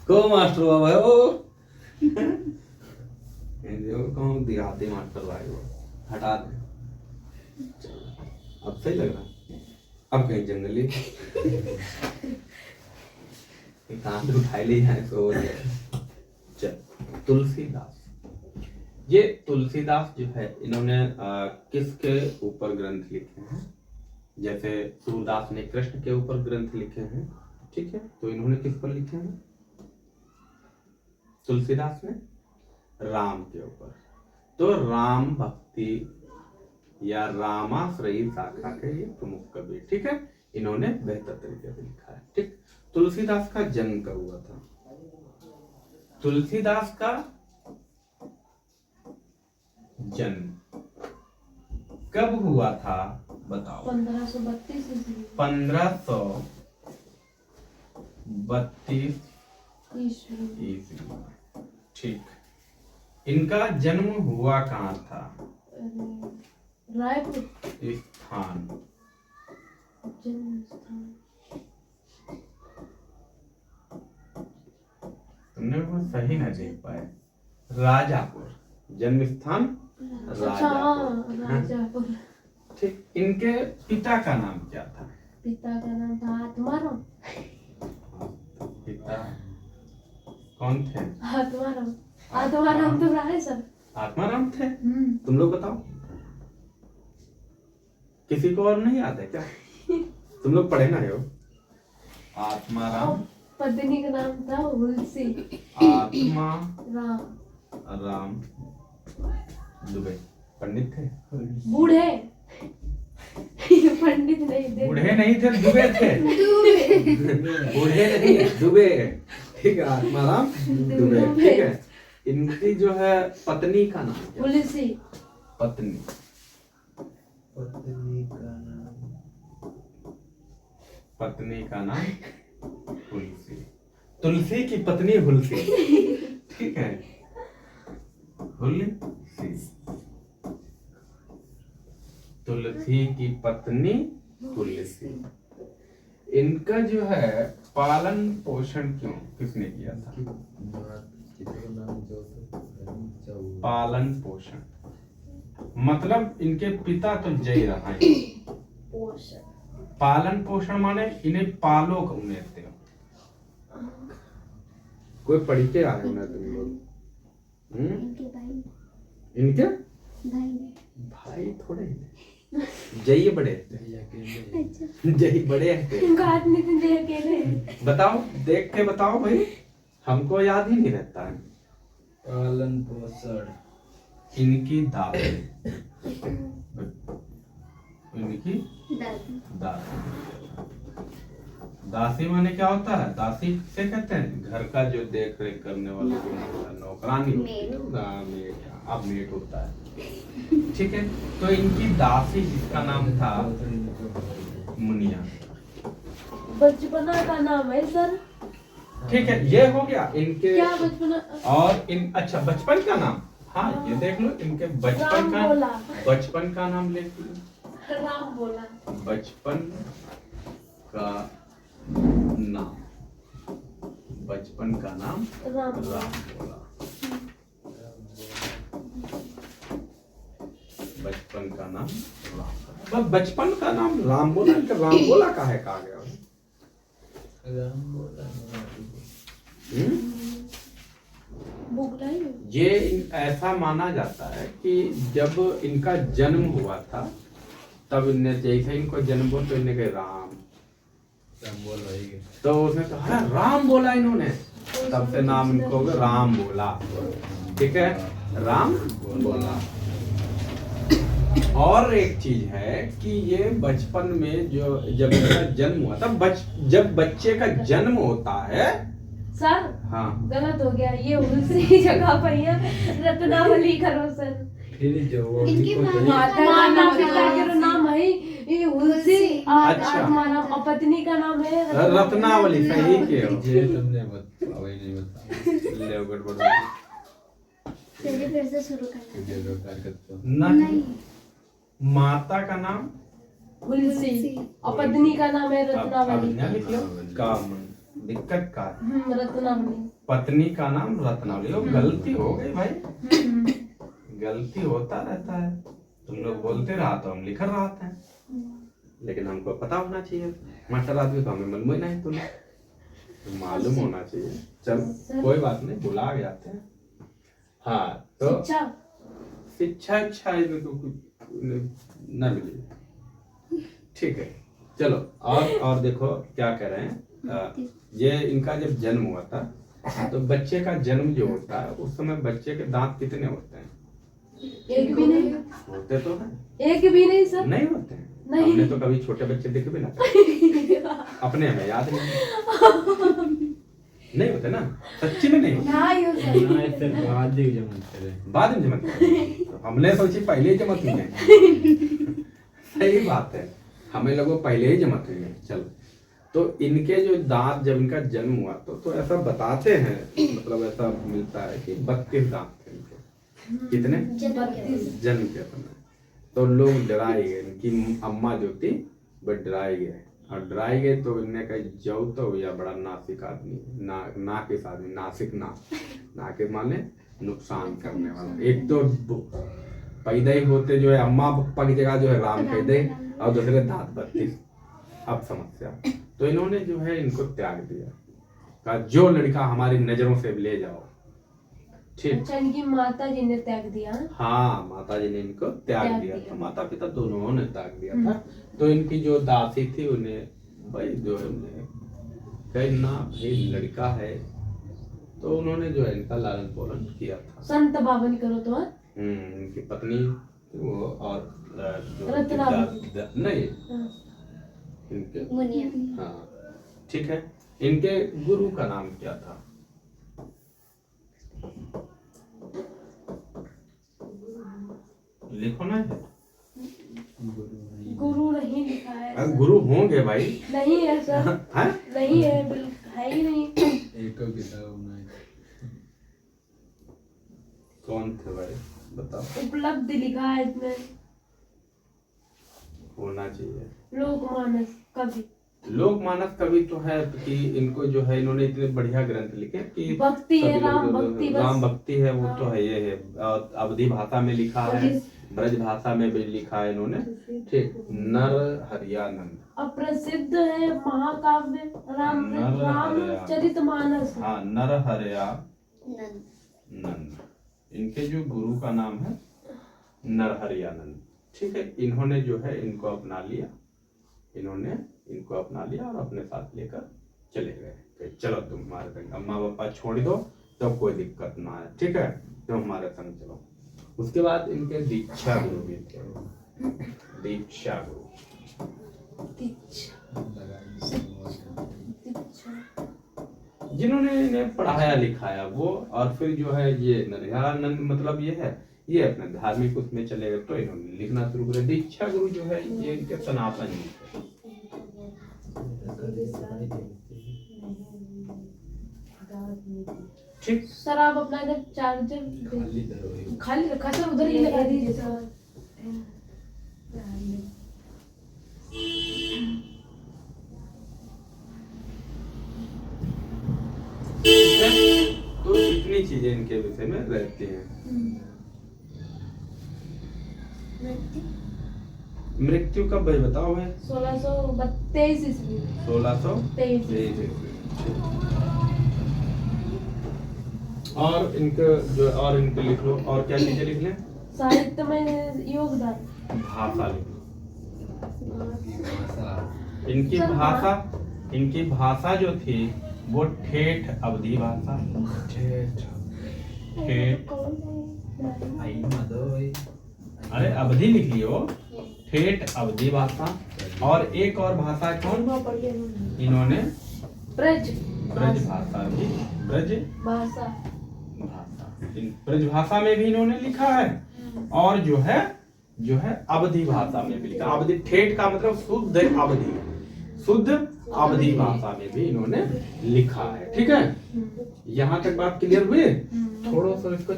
को मास्टर बाबा है वो। देखो कौन देहाती मास्टर भाई वो, हटा दे। अब सही लग रहा, अब कहीं जंगली कहाँ से उठाई ले जाए सो। चल, तुलसीदास। ये तुलसीदास जो है इन्होंने किसके ऊपर ग्रंथ लिखे हैं? जैसे सूरदास ने कृष्ण के ऊपर ग्रंथ लिखे हैं, ठीक है, तो इन्होंने किस पर लिखे हैं? तुलसीदास ने राम के ऊपर। तो राम भक्ति या रामाश्रयी शाखा के ये प्रमुख कवि, ठीक है, इन्होंने बेहतर तरीके से लिखा है। ठीक, तुलसीदास का जन्म कब हुआ था? तुलसीदास का जन्म कब हुआ था बताओ? 1532 ईस्वी। ठीक, इनका जन्म हुआ कहाँ था? रायपुर स्थान, जन्म स्थान तुमने वो सही ना देख पाए। राजापुर जन्म स्थान, राजापुर। राजापुर। ठीक, इनके पिता का नाम क्या था? पिता का नाम था आत्माराम। पिता कौन थे? आत्माराम। आत्माराम तो रहा है सर। आत्माराम थे। तुम लोग बताओ, किसी को और नहीं याद है क्या? तुम लोग पढ़े ना हो? आत्माराम, पत्नी का नाम था हुलसी। आत्मा राम दुबे पंडित थे। बूढ़े पंडित नहीं थे, बूढ़े नहीं थे, दुबे थे। बूढ़े नहीं, दुबे। ठीक है, आत्माराम दुबे। ठीक है, इनकी जो है पत्नी का नाम क्या? हुलसी। पत्नी का नाम हुलसी। तुलसी की पत्नी हुलसी। ठीक है, हुलसी, तुलसी की पत्नी हुलसी। इनका जो है पालन पोषण किसने किया था? पालन पोषण मतलब इनके पिता तो जय रहा है। पालन पोषण माने इन्हें पालो कौन थे? कोई पढ़ के आए ना तुम लोग? इनके भाई थोड़े जय बड़े थे। जय बड़े थे। बताओ, देख के बताओ भाई, हमको याद ही नहीं रहता है। पालन पोषण इनकी दादी, इनकी दादी। दासी माने क्या होता है? दासी से कहते हैं घर का जो देख रेख करने वाला जो होता है, नौकरानी अब मेट होता है। ठीक है, तो इनकी दासी जिसका नाम था मुनिया। बचपना का नाम है सर। ठीक है, ये हो गया इनके। क्या बचपना? और इन अच्छा बचपन का नाम, हाँ ये देख लो, इनके बचपन का नाम लिख लो। राम बोला। बचपन का नाम, बचपन का नाम राम बोला। बचपन का नाम राम, बचपन का नाम राम बोला। राम बोला काहे कहा गया? ये ऐसा माना जाता है कि जब इनका जन्म हुआ था तब इनने जैसे इनको जन्म बोल तो इन्हें कहे राम बोला, तो उसने कहा राम बोला इन्होंने, तब से नाम इनको राम बोला। ठीक है, राम बोला। और एक चीज है कि ये बचपन में जो जब इनका जन्म हुआ था, जब बच्चे का जन्म होता है सर, हाँ गलत हो गया, ये दूसरी जगह पर है, रत्नावली करो सर। इनकी माता पिता का नाम है ये हुलसी, अच्छा। और पत्नी का नाम है रत्नावली। सही के हो। ये तुमने वही नहीं बताया। ले गड़बड़ चलिए फिर से शुरू करते नहीं, माता का नाम हुलसी और पत्नी का नाम है रत्नावली। लिख लो, काम दिक्कत का रत्नावली। पत्नी का नाम रत्नावली। वो गलती हो गई भाई, गलती होता रहता है। तुम लोग बोलते रहा तो हम लिख रहा था, लेकिन हमको पता होना चाहिए। मास्टर आदमी को हमें मालूम ही नहीं, तुम्हें मालूम होना चाहिए। चल कोई बात नहीं, भुला गए आते हैं। हाँ तो शिक्षा इच्छा इसमें तो कुछ न मिली। ठीक है चलो, और देखो क्या कह रहे हैं। ये इनका जब जन्म हुआ था तो बच्चे का जन्म जो होता है उस समय बच्चे के दांत कितने होते हैं? एक भी नहीं होते तो हैं, एक भी नहीं सर। नहीं होते हैं। नहीं। हमने तो कभी छोटे बच्चे देखे भी ना थे। अपने हमें याद नहीं होते ना, सच्ची में नहीं होते। नहीं हो सर। ना ऐसे बाद ही जमते रहे। बाद में जमते हैं। तो हमने सोची पहले ही जमत हुई है। सही बात है, हमें लोगों पहले ही जमत हुई है। चलो तो इनके जो दांत जब इनका जन्म हुआ तो ऐसा बताते हैं, मतलब ऐसा मिलता है कि 32 दांत थे इनके। कितने? जन्म के समय। तो लोग डराए गए, इनकी अम्मा जो थी वो डराए गए, और डराए गए तो इन्हें कहा जाओ तो या बड़ा नासिक आदमी, नाकिस आदमी, नासिक नाकिस माने नुकसान करने वाला। एक तो पैदा ही होते जो है अम्मा पप्पा की जगह जो है राम कह दे, और दूसरे दांत 32। अब समस्या, तो इन्होंने जो है इनको त्याग दिया, कहा जो लड़का हमारी नजरों से ले जाओ। ठीक। अच्छा, इनकी माता जी ने त्याग दिया। हाँ, माता जी ने इनको त्याग दिया था, माता पिता दोनों ने त्याग दिया था। तो इनकी जो दासी थी उन्हें भाई जो है कहीं ना भाई लड़का है, तो उन्होंने जो है इनका लालन पालन किया था। संत बाबा नहीं करो तो इनकी पत्नी वो और जो रत्नावली। नहीं इनके हाँ ठीक है। इनके गुरु का नाम क्या था? लिखो ना है। गुरु नहीं लिखा है। गुरु होंगे भाई। नहीं है सर। है? नहीं है, है ही नहीं। एक तो किताब नहीं। कौन थे भाई बताओ? उपलब्धि लिखा है इसमें, होना चाहिए। लोकमानस कवि। लोकमानस कवि तो है कि इनको जो है इन्होंने इतने बढ़िया ग्रंथ लिखे कि भक्ति है, सभी लोग राम जो- भक्ति बस। राम भक्ति है वो तो हाँ। है, ये है। और अवधी भाषा में लिखा है, ब्रज भाषा में भी लिखा है इन्होंने। ठीक। नर हरियानंद अप्रसिद्ध है महाकाव्य नर रामचरितमानस। हाँ, नर हरियानंद। इनके जो गुरु का नाम है नर हरियानंद। ठीक है। इन्होंने जो है इनको अपना लिया, इन्होंने इनको अपना लिया और अपने साथ लेकर चले गए। चलो तुम हमारे संग, अम्मा पापा छोड़ दो तो कोई दिक्कत ना है, ठीक है, तुम हमारे संग चलो। उसके बाद इनके दीक्षा गुरु भी थे, दीक्षा गुरु, जिन्होंने इन्हें पढ़ाया लिखाया वो। और फिर जो है ये नरहरियानंद, मतलब ये है ये अपने धार्मिक उसमें चले गए, तो इन्होंने लिखना शुरू किया। दीक्षा गुरु जो है ये इनके सनातन जी थे। ठीक। सर आप अपना इधर चार्जर खाली रखा सर, उधर ही लगा दीजिए सर। ठीक है? तो इतनी चीजें इनके विषय में रहती हैं। मृत्यु कब भाई बताओ है? 1623 ईस्वी। 1623 ईस्वी। और इनके जो और इनके लिख लो, और क्या चीजें लिख लें? साहित्य में योगदान। भाषा लिख लो। भाषा इनकी भाषा जो थी वो ठेठ अवधी भाषा। ठेठ आई मदोई। अरे अवधी लिख लियो, ठेठ अवधी भाषा। और एक और भाषा कौन इन्होंने? ब्रज ब्रज भाषा भी, ब्रज भाषा। ब्रज भाषा में भी इन्होंने लिखा है, और जो है अवधी भाषा में भी लिखा। अवधी ठेठ का मतलब शुद्ध अवधी भाषा में भी इन्होंने लिखा है। ठीक है, यहाँ तक बात क्लियर हुई? थोड़ा सा इसको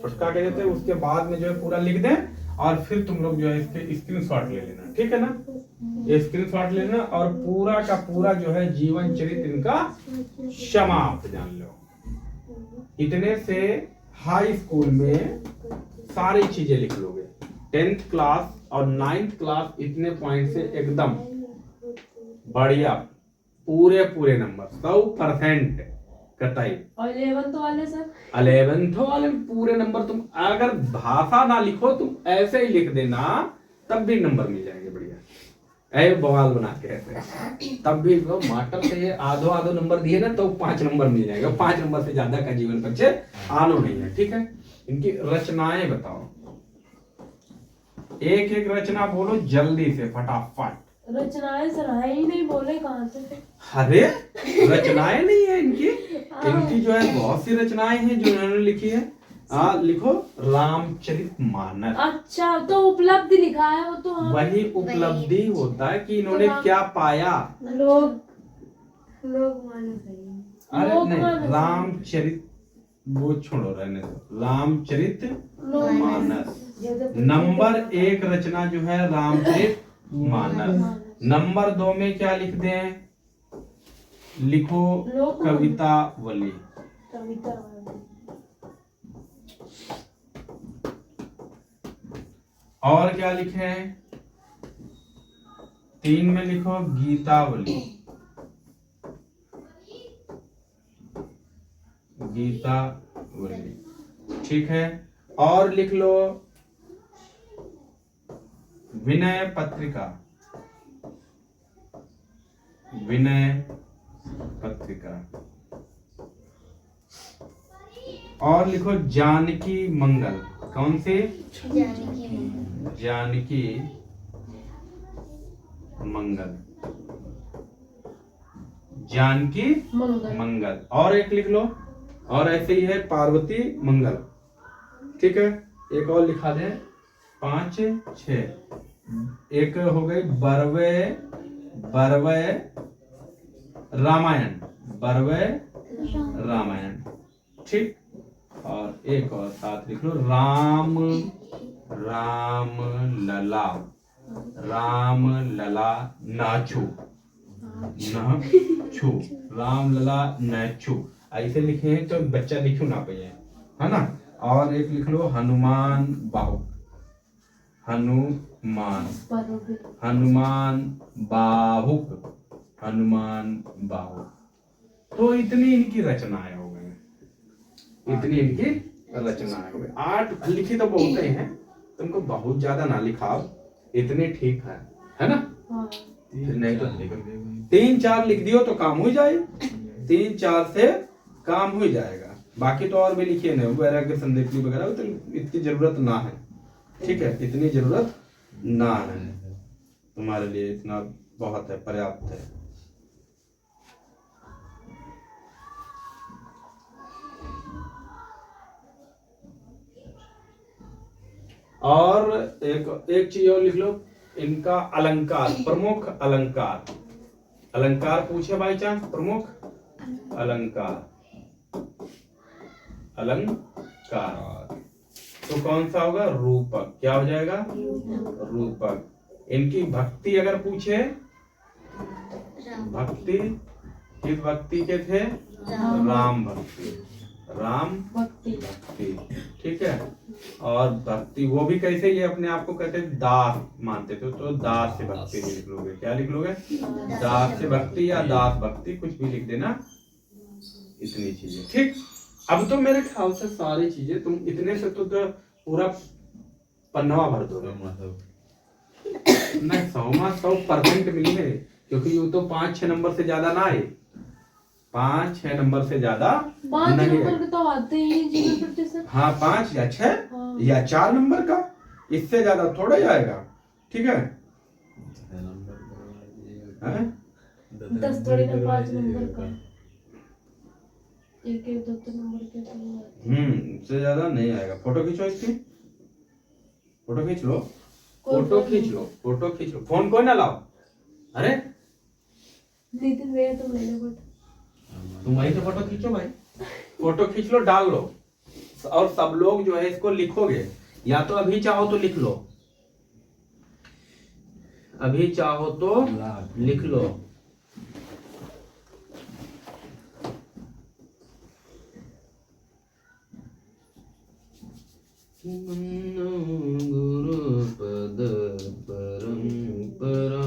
छुटका कह देते हैं, उसके बाद में जो है पूरा लिख दें, और फिर तुम लोग जो है इसके स्क्रीनशॉट ले लेना। ठीक है ना? स्क्रीनशॉट लेना और पूरा का पूरा जो है जीवन चरित्र इनका समाप्त जान लो। इतने से हाई स्कूल में सारी चीजें लिख लोगे। 10th क्लास और 9th क्लास इतने पॉइंट से एकदम बढ़िया पूरे नंबर 100% कतई। और 11th वाले सर? 11th वाले में पूरे नंबर। तुम अगर भाषा ना लिखो, तुम ऐसे ही लिख देना, तब भी नंबर मिल जाएंगे बढ़िया। ऐ बवाल बना के ऐसे तब भी वो मास्टर से आधो नंबर दिए ना तो 5 नंबर मिल जाएगा। 5 नंबर से ज्यादा का जीवन परिचय आनो नहीं है। ठीक है, इनकी रचनाएं बताओ, एक रचना बोलो जल्दी से फटाफट। रचनाएं सर है ही नहीं, बोले कहाँ से? अरे रचनाएं नहीं है इनकी। इनकी जो है बहुत सी रचनाएं हैं जो इन्होंने लिखी है। लिखो रामचरितमानस। अच्छा, तो उपलब्धि लिखा है वो तो। वही उपलब्धि होता है कि इन्होंने क्या पाया। लोग मानस है। अरे लोक नहीं, मानस। रामचरित वो छोड़ो, रहने दो। रामचरित मानस नंबर 1 रचना जो है रामचरित मानस। नंबर 2 में क्या लिख दें? लिखो कवितावली। कविता। और क्या लिखे? 3 में लिखो गीतावली। गीतावली ठीक है। और लिख लो विनय पत्रिका। विनय पत्रिका। और लिखो जानकी मंगल। कौन सी? जानकी मंगल। जानकी मंगल। और एक लिख लो, और ऐसे ही है पार्वती मंगल। ठीक है, एक और लिखा दें 5 6। एक हो गई बरवे रामायण। बरवे रामायण ठीक। और एक और साथ लिख लो राम लला। राम लला नाचू। राम लला नाचू ऐसे लिखे हैं तो बच्चा लिखो ना पाए, है ना। और एक लिख लो हनुमान बाहुक। हनुमान बाहुक। तो इतनी इनकी रचनाएं हो गई। इतनी इनकी रचनाएं हो गई। 8 लिखी तो बहुत ही हैं, तुमको बहुत ज्यादा ना लिखाओ, इतने ठीक है ना। नहीं तो 3-4 लिख दियो तो काम हो जाए। 3-4 से काम हो जाएगा। बाकी तो और भी लिखिए ना, वैराग्य संदीपनी वगैरह, तो इतनी जरूरत ना है। ठीक है, इतनी जरूरत ना है तुम्हारे लिए, इतना बहुत है, पर्याप्त है। और एक चीज और लिख लो, इनका अलंकार, प्रमुख अलंकार। अलंकार पूछे बाई चांस, प्रमुख अलंकार। तो कौन सा होगा? रूपक। क्या हो जाएगा? रूपक। इनकी भक्ति अगर पूछे, भक्ति किस भक्ति के थे? राम भक्ति। राम भक्ति। ठीक है। और भक्ति वो भी कैसे, ये अपने आप को कहते दास मानते थे, तो दास से भक्ति लिख लोगे। क्या लिख लोगे? दास से भक्ति या दास भक्ति, कुछ भी लिख देना। इतनी चीजें ठीक। अब तो मेरे ख्याल से सारी चीजें तुम इतने से तो पूरा पन्नवा भर दो। नहीं 100% मिली है, क्योंकि ये तो 5-6 नंबर से ज्यादा ना आए। 5-6 नंबर से ज्यादा 5 नहीं नंबर के तो आते ही हैं जीवन प्रतिशत। हाँ 5 या 6 या 4 नंबर का, इससे ज्यादा थोड़ा ही आएगा। ठीक है, 10 थोड़ी ना 5 नंबर का, एक 2 नंबर के तो इससे ज्यादा नहीं आएगा। फोटो खींचो इसकी, फोटो खींच लो, फोटो खींच लो, फोटो खींच लो। फोन कोई ना लाओ। अरे नितिन भैया तुम ले लो फोटो। तुम वही तो फोटो खींचो भाई, फोटो खींच लो, डाल लो। और सब लोग जो है इसको लिखोगे, या तो अभी चाहो तो लिख लो। अभी चाहो तो लिख लो। गुरुपद परंपरा।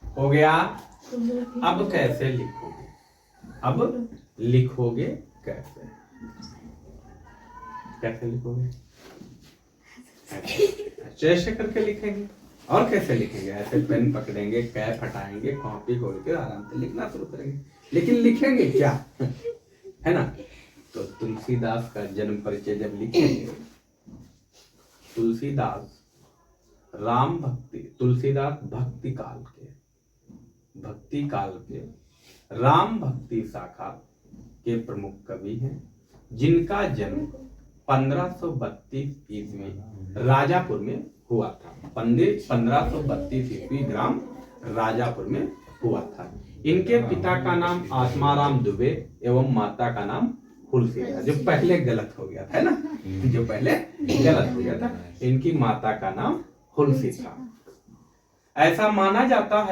हो गया। अब कैसे लिखोगे? अब लिखोगे कैसे? कैसे लिखोगे? ऐसे करके लिखेंगे। और कैसे लिखेंगे? ऐसे पेन पकड़ेंगे, कैप हटाएंगे, कॉपी खोल के आराम से लिखना शुरू करेंगे। लेकिन लिखेंगे क्या? है ना? तो तुलसीदास का जन्म परिचय जब लिखेंगे, तुलसीदास राम भक्ति, तुलसीदास भक्ति काल के राम भक्ति शाखा के प्रमुख कवि हैं, जिनका जन्म 1532 ईस्वी राजापुर में हुआ था। 1532 ईस्वी ग्राम राजापुर में हुआ था। इनके पिता का नाम आत्माराम दुबे एवं माता का नाम हुलसी था, जो पहले गलत हो गया था, है ना? जो पहले गलत हो गया था। इनकी माता का नाम हुलसी था। ऐसा माना जाता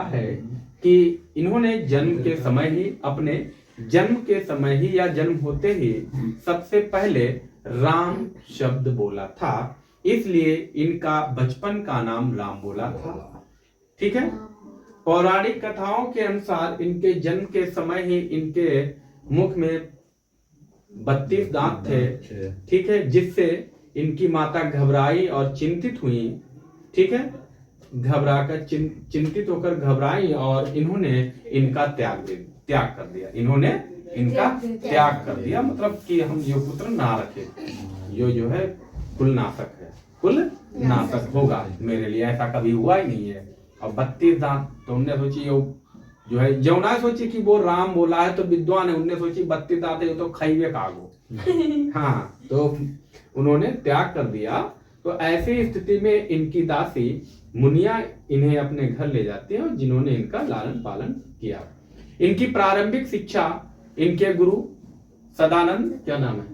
है कि इन्होंने जन्म के समय ही या जन्म होते ही सबसे पहले राम शब्द बोला था, इसलिए इनका बचपन का नाम राम बोला था। ठीक है। पौराणिक कथाओं के अनुसार इनके जन्म के समय ही इनके मुख में 32 दांत थे। ठीक है, जिससे इनकी माता घबराई और चिंतित हुई। ठीक है, चिंतित होकर घबराई और इन्होंने इनका त्याग कर दिया। इन्होंने इनका त्याग कर दिया, मतलब कि हम ये पुत्र ना रखे, जो है कुल नाशक होगा मेरे लिए, ऐसा कभी हुआ ही नहीं है। और 32 दांत, तो उनने सोची जो है जौना सोची कि वो राम बोला है तो विद्वान है, उनने सोची 32 दांत है तो खाइए कागो। हाँ, तो उन्होंने त्याग कर दिया। तो ऐसी स्थिति में इनकी दासी मुनिया इन्हें अपने घर ले जाती है, जिन्होंने इनका लालन पालन किया। इनकी प्रारंभिक शिक्षा इनके गुरु सदानंद, क्या नाम है,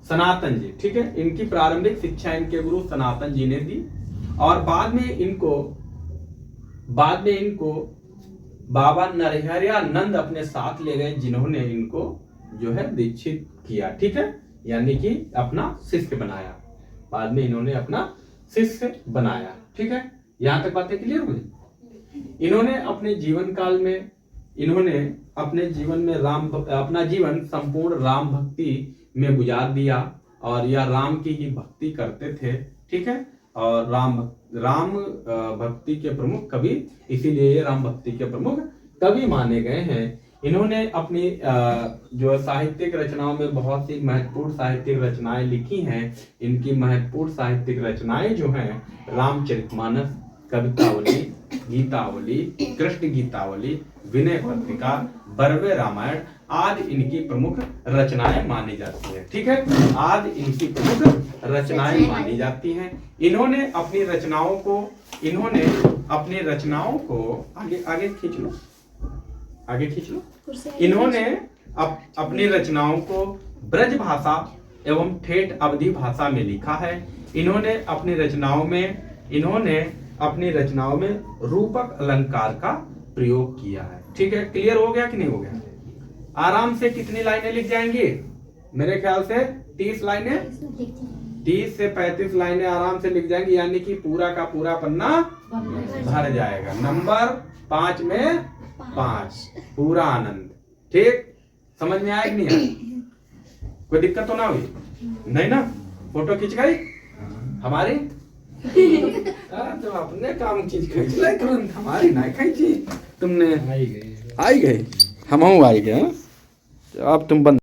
सनातन जी। ठीक है, इनकी प्रारंभिक शिक्षा इनके गुरु सनातन जी ने दी और बाद में इनको बाबा नरहरियानंद अपने साथ ले गए, जिन्होंने इनको जो है दीक्षित किया। ठीक है, यानी कि अपना शिष्य बनाया। बाद में इन्होंने अपना शिष्य बनाया। ठीक है, यहां तक बातें क्लियर हुई। इन्होंने अपने जीवन काल में अपने जीवन में अपना जीवन संपूर्ण राम भक्ति में गुजार दिया और यह राम की ही भक्ति करते थे। ठीक है, और राम भक्ति के प्रमुख कवि, इसीलिए ये राम भक्ति के प्रमुख कवि माने गए हैं। इन्होंने अपनी जो साहित्यिक रचनाओं में बहुत सी महत्वपूर्ण साहित्यिक रचनाएं लिखी हैं। इनकी महत्वपूर्ण साहित्यिक रचनाएं जो हैं रामचरितमानस, कवितावली, गीतावली, कृष्ण गीतावली, विनय पत्रिका, बरवे रामायण आदि इनकी प्रमुख रचनाएं मानी जाती हैं। ठीक है, आज इनकी प्रमुख रचनाएं मानी जाती हैं। इन्होंने अपनी रचनाओं को आगे खींच लो। इन्होंने अपनी रचनाओं को ब्रज भाषा एवं ठेठ अवधी भाषा में लिखा है। इन्होंने अपनी रचनाओं में रूपक अलंकार का प्रयोग किया है। ठीक है, क्लियर हो गया कि नहीं हो गया? आराम से कितनी लाइनें लिख जाएंगी? मेरे ख्याल से 30 लाइनें, 30 से 35 लाइनें आराम से लिख जाएंगी, यानी कि पूरा का पूरा पन्ना भर जाएगा। नंबर 5 में 5, पूरा आनंद। ठीक, समझ में आया कि नहीं आया? कोई दिक्कत तो ना हुई? नहीं ना? फोटो खींच गई हमारी? तो अपने काम चीज खींच ले तुरंत, हमारी ना खींची तुमने। आई गई, हम आई गए। अब तुम बंद